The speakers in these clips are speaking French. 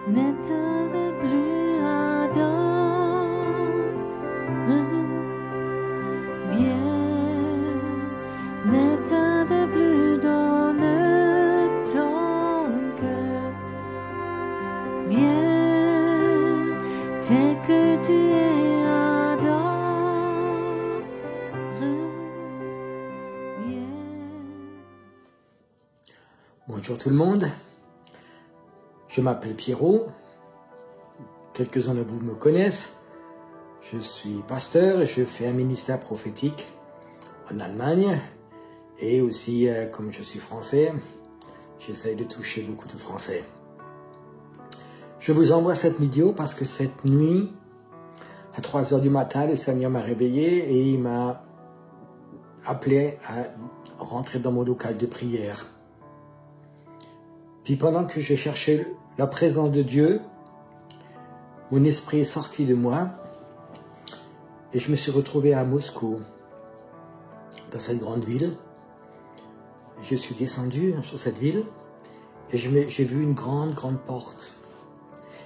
n'éteins plus ardent, viens, n'éteins plus dans ton cœur, viens, tel que tu es ardent, viens. Bonjour tout le monde. Je m'appelle Pierrot, quelques-uns de vous me connaissent, je suis pasteur et je fais un ministère prophétique en Allemagne et aussi comme je suis français, j'essaye de toucher beaucoup de Français. Je vous envoie cette vidéo parce que cette nuit, à 3 h du matin, le Seigneur m'a réveillé et il m'a appelé à rentrer dans mon local de prière. Puis pendant que je cherchais la présence de Dieu, mon esprit est sorti de moi et je me suis retrouvé à Moscou, dans cette grande ville. Je suis descendu sur cette ville et j'ai vu une grande porte.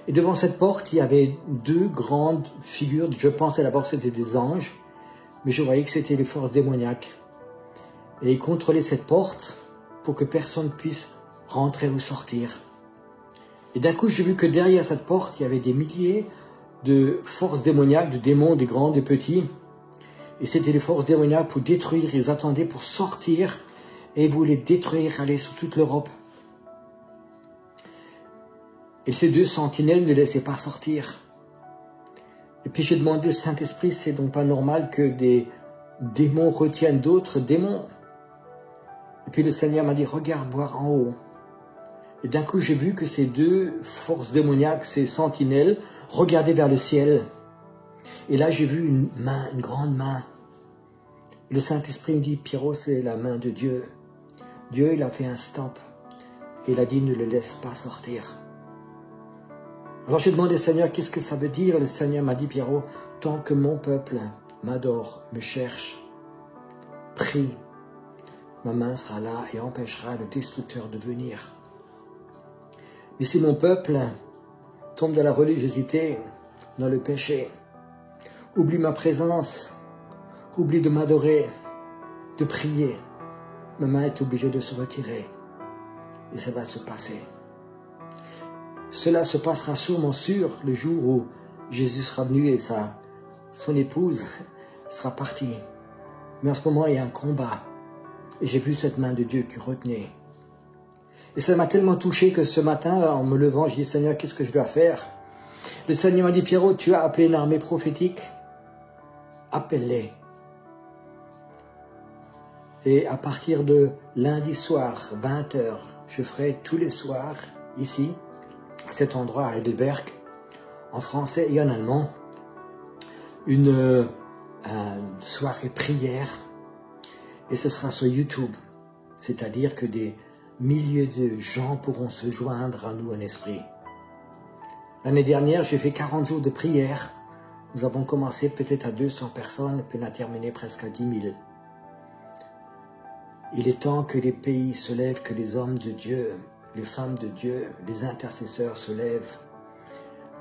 Et devant cette porte, il y avait deux grandes figures. Je pensais d'abord que c'était des anges, mais je voyais que c'était les forces démoniaques. Et ils contrôlaient cette porte pour que personne ne puisse rentrer ou sortir. Et d'un coup, j'ai vu que derrière cette porte, il y avait des milliers de forces démoniaques, de démons, des grands, des petits. Et c'était les forces démoniaques pour détruire. Ils attendaient pour sortir et voulaient détruire, aller sur toute l'Europe. Et ces deux sentinelles ne laissaient pas sortir. Et puis j'ai demandé au Saint-Esprit, c'est donc pas normal que des démons retiennent d'autres démons. Et puis le Seigneur m'a dit, regarde voir en haut. Et d'un coup, j'ai vu que ces deux forces démoniaques, ces sentinelles, regardaient vers le ciel. Et là, j'ai vu une main, une grande main. Et le Saint-Esprit me dit, Pierrot, c'est la main de Dieu. Dieu, il a fait un stop. Et il a dit, ne le laisse pas sortir. Alors j'ai demandé au Seigneur, qu'est-ce que ça veut dire? Le Seigneur m'a dit, Pierrot, tant que mon peuple m'adore, me cherche, prie, ma main sera là et empêchera le destructeur de venir. Mais si mon peuple tombe dans la religiosité, dans le péché, oublie ma présence, oublie de m'adorer, de prier, ma main est obligée de se retirer. Et ça va se passer. Cela se passera sûrement sûr le jour où Jésus sera venu et son épouse sera partie. Mais en ce moment, il y a un combat. Et j'ai vu cette main de Dieu qui retenait. Et ça m'a tellement touché que ce matin, en me levant, j'ai dit, Seigneur, qu'est-ce que je dois faire? Le Seigneur m'a dit, Pierrot, tu as appelé une armée prophétique? Appelle-les. Et à partir de lundi soir, 20 h, je ferai tous les soirs, ici, à cet endroit, à Heidelberg, en français et en allemand, une soirée prière. Et ce sera sur YouTube. C'est-à-dire que des milliers de gens pourront se joindre à nous en esprit. L'année dernière, j'ai fait 40 jours de prière. Nous avons commencé peut-être à 200 personnes, puis on a terminé presque à 10 000. Il est temps que les pays se lèvent, que les hommes de Dieu, les femmes de Dieu, les intercesseurs se lèvent.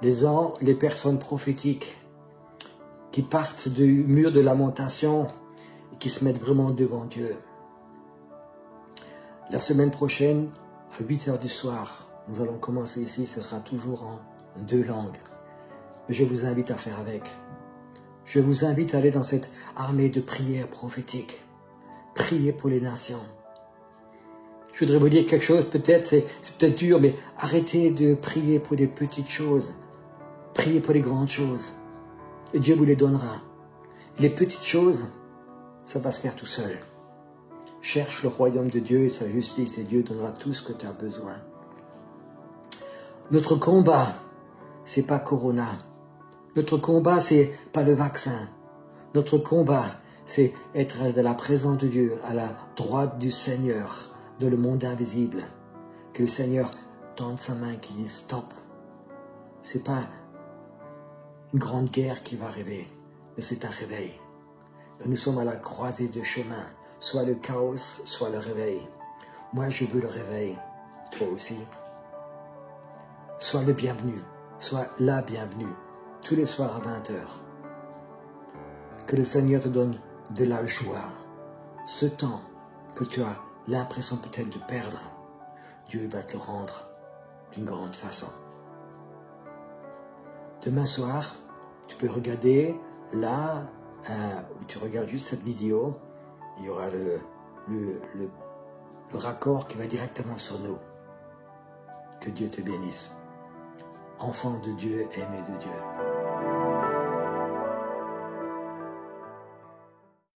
Les personnes prophétiques qui partent du mur de lamentation et qui se mettent vraiment devant Dieu. La semaine prochaine, à 8 h du soir, nous allons commencer ici, ce sera toujours en 2 langues. Je vous invite à faire avec. Je vous invite à aller dans cette armée de prières prophétiques. Priez pour les nations. Je voudrais vous dire quelque chose, peut-être, c'est peut-être dur, mais arrêtez de prier pour des petites choses. Priez pour les grandes choses. Et Dieu vous les donnera. Les petites choses, ça va se faire tout seul. Cherche le royaume de Dieu et sa justice et Dieu donnera tout ce que tu as besoin. Notre combat, c'est pas Corona. Notre combat, c'est pas le vaccin. Notre combat, c'est être dans la présence de Dieu, à la droite du Seigneur, dans le monde invisible. Que le Seigneur tende sa main qui dit stop. C'est pas une grande guerre qui va arriver, mais c'est un réveil. Nous sommes à la croisée de chemin. Soit le chaos, soit le réveil. Moi, je veux le réveil. Toi aussi. Sois le bienvenu, sois la bienvenue, tous les soirs à 20 h. Que le Seigneur te donne de la joie. Ce temps que tu as l'impression peut-être de perdre, Dieu va te le rendre d'une grande façon. Demain soir, tu peux regarder là, où tu regardes juste cette vidéo, il y aura le raccord qui va directement sur nous. Que Dieu te bénisse. Enfant de Dieu, aimé de Dieu.